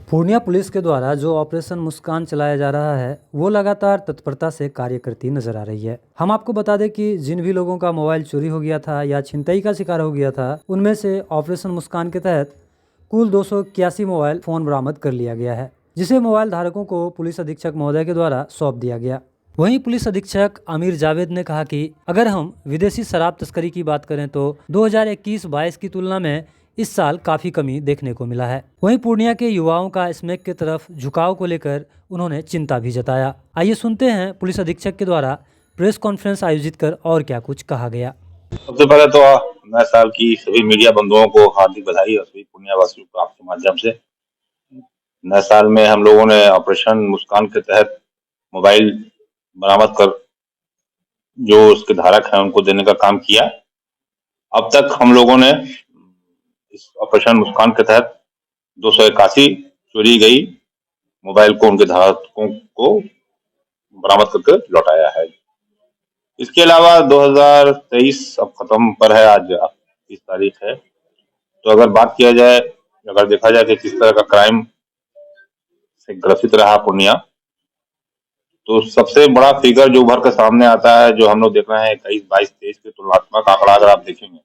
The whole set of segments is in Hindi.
पूर्णिया पुलिस के द्वारा जो ऑपरेशन मुस्कान चलाया जा रहा है वो लगातार तत्परता से कार्य करती नजर आ रही है। हम आपको बता दें कि जिन भी लोगों का मोबाइल चोरी हो गया था या छिनतई का शिकार हो गया था उनमें से ऑपरेशन मुस्कान के तहत कुल 281 मोबाइल फोन बरामद कर लिया गया है, जिसे मोबाइल धारकों को पुलिस अधीक्षक महोदय के द्वारा सौंप दिया गया। वहीं पुलिस अधीक्षक आमिर जावेद ने कहा कि अगर हम विदेशी शराब तस्करी की बात करें तो 2021-22 की तुलना में इस साल काफी कमी देखने को मिला है। वहीं पूर्णिया के युवाओं का स्मैक की तरफ झुकाव को लेकर उन्होंने चिंता भी जताया। आइए सुनते हैं पुलिस अधीक्षक के द्वारा प्रेस कॉन्फ्रेंस आयोजित कर और क्या कुछ कहा गया। सबसे पहले तो नए साल की सभी मीडिया बंधुओं को हार्दिक बधाई और सभी पुण्य वासियों को आपके माध्यम से नए साल में हम लोगों ने ऑपरेशन मुस्कान के तहत मोबाइल बरामद कर जो उसके धारक हैं उनको देने का काम किया। अब तक हम लोगों ने इस ऑपरेशन मुस्कान के तहत 281 चोरी गई मोबाइल को उनके धारकों को बरामद करके लौटाया है। इसके अलावा 2023 अब खत्म पर है, आज 30 तारीख है। तो अगर बात किया जाए, अगर देखा जाए कि किस तरह का क्राइम से ग्रसित रहा पूर्णिया, तो सबसे बड़ा फिगर जो उभर कर सामने आता है, जो हम लोग देख रहे हैं 21, 22, 23 के तुलनात्मक आंकड़ा अगर आप देखेंगे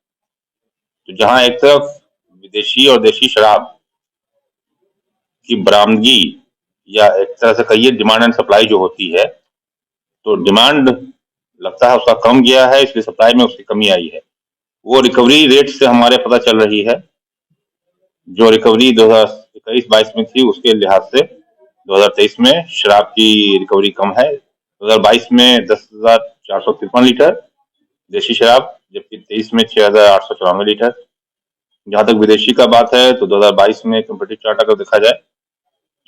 तो जहां एक तरफ विदेशी और देशी शराब की बरामदगी या एक तरह से कहिए डिमांड एंड सप्लाई जो होती है, तो डिमांड लगता है उसका कम गया है, इसलिए सप्लाई में उसकी कमी आई है। वो रिकवरी रेट से हमारे पता चल रही है। जो रिकवरी 2021-22 में थी उसके लिहाज से 2023 में शराब की रिकवरी कम है। 2022 में 10,453 लीटर देशी शराब, जबकि 23 में 6,894 लीटर। जहां तक विदेशी का बात है तो 2022 में कंपेटिटिव चार्ट अगर देखा जाए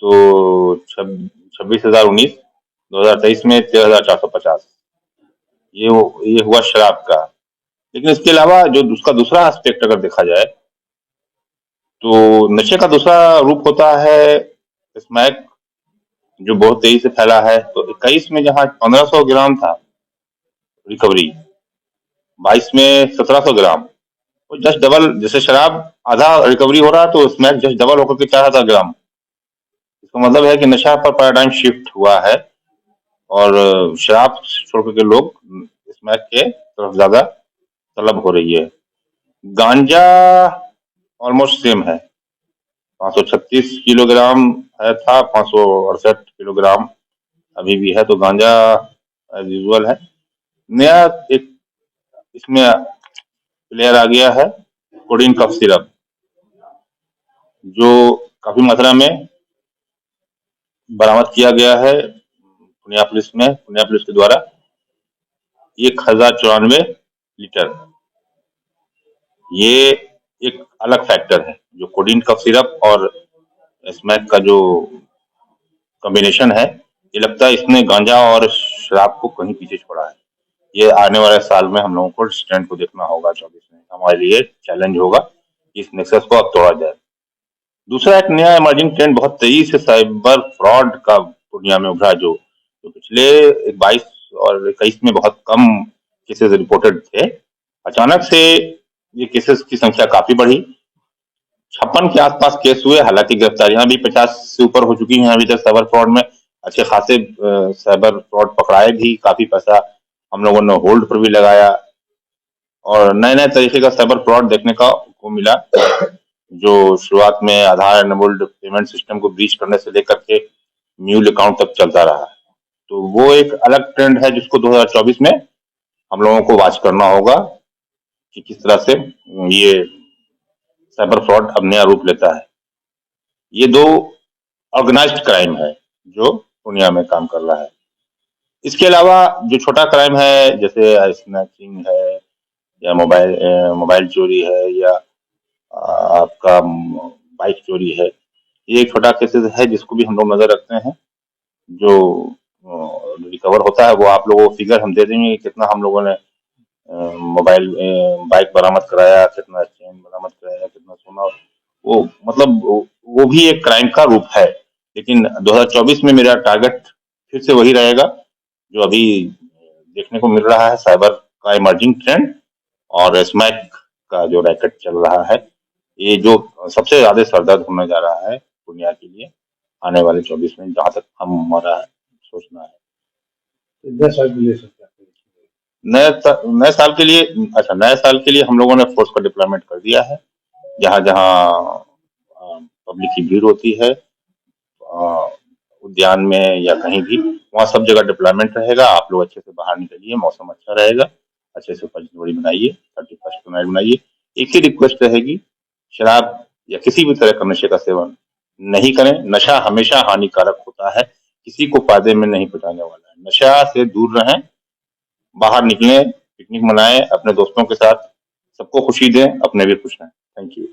तो 26,019, 2023 में 13,450। ये हुआ शराब का। लेकिन इसके अलावा जो उसका दूसरा एस्पेक्ट अगर देखा जाए तो नशे का दूसरा रूप होता है स्मैक, जो बहुत तेजी से फैला है। तो 21 में जहां 1500 ग्राम था रिकवरी, 22 में 1700 ग्राम, तो जस्ट डबल। जैसे शराब आधा रिकवरी हो रहा तो स्मैक जस्ट डबल होकर के 4,000 ग्राम। इसका मतलब है कि नशा पर पैराडाइम शिफ्ट हुआ है और शराब छोड़ के लोग स्मैक के तरफ ज्यादा तलब हो रही है। गांजा ऑलमोस्ट सेम है, 536 किलोग्राम है था, 568 किलोग्राम अभी भी है। तो गांजा एज यूजुअल है। नया एक इसमें प्लेयर आ गया है, कोडीन कफ सिरप, जो काफी मात्रा में बरामद किया गया है पूर्णिया पुलिस के द्वारा 1,094 लीटर। ये एक अलग फैक्टर है, जो कोडीन कफ सिरप और स्मैक का जो कॉम्बिनेशन है, ये लगता है इसने गांजा और शराब को कहीं पीछे छोड़ा है। ये आने वाले साल में हम लोगों को इस ट्रेंड को देखना होगा। 24 में हमारे लिए चैलेंज होगा कि इस नेक्सस को अब तोड़ा जाए। दूसरा एक नया इमर्जिंग ट्रेंड बहुत तेजी से साइबर फ्रॉड का पूर्णिया में उभरा, जो पिछले 22 और 21 में बहुत कम केसेस रिपोर्टेड थे। अचानक से ये केसेस की संख्या काफी बढ़ी, 56 के आसपास केस हुए। हालांकि गिरफ्तारियां भी 50 से ऊपर हो चुकी हैं अभी तक साइबर फ्रॉड में। अच्छे खासे साइबर फ्रॉड पकड़ाए भी, काफी पैसा हम लोगों ने होल्ड पर भी लगाया और नए नए तरीके का साइबर फ्रॉड देखने को मिला, जो शुरुआत में आधार एनेबल्ड पेमेंट सिस्टम को ब्रीच करने से लेकर के म्यूल अकाउंट तक चलता रहा। तो वो एक अलग ट्रेंड है जिसको 2024 में हम लोगों को वॉच करना होगा कि किस तरह से ये साइबर फ्रॉड अब नया रूप लेता है। ये दो ऑर्गेनाइज्ड क्राइम है जो दुनिया में काम कर रहा है। इसके अलावा जो छोटा क्राइम है, जैसे स्नैचिंग है या मोबाइल चोरी है या आपका बाइक चोरी है, ये एक छोटा केसेस है जिसको भी हम लोग नजर रखते हैं। जो रिकवर होता है वो आप लोगों को फिगर हम दे देंगे, कितना हम लोगों ने मोबाइल बाइक बरामद कराया, कितना चेन बरामद कराया, कितना सोना। वो मतलब वो भी एक क्राइम का रूप है। लेकिन 2024 में मेरा टारगेट फिर से वही रहेगा जो अभी देखने को मिल रहा है, साइबर का इमर्जिंग ट्रेंड और स्मैक का जो रैकेट चल रहा है, ये जो सबसे ज्यादा सरदर्द होने जा रहा है दुनिया के लिए। आने वाले 24 में, जहाँ तक हमारा सोचना है। नए साल के लिए सर क्या नए साल के लिए, अच्छा, नए साल के लिए हम लोगों ने फोर्स का डिप्लॉयमेंट कर दिया है। जहाँ जहाँ पब्लिक की भीड़ होती है, उद्यान में या कहीं भी, वहाँ सब जगह डिप्लॉयमेंट रहेगा। आप लोग अच्छे से बाहर निकलिए, मौसम अच्छा रहेगा, अच्छे से फजलवड़ी बनाइए, 31st को नाइट बनाइए। एक ही रिक्वेस्ट रहेगी, शराब या किसी भी तरह का नशे का सेवन नहीं करें। नशा हमेशा हानिकारक होता है, किसी को फायदे में नहीं पहुंचाने वाला है। नशा से दूर रहें, बाहर निकलें, पिकनिक मनाएं अपने दोस्तों के साथ, सबको खुशी दें, अपने भी खुश रहें। Thank you.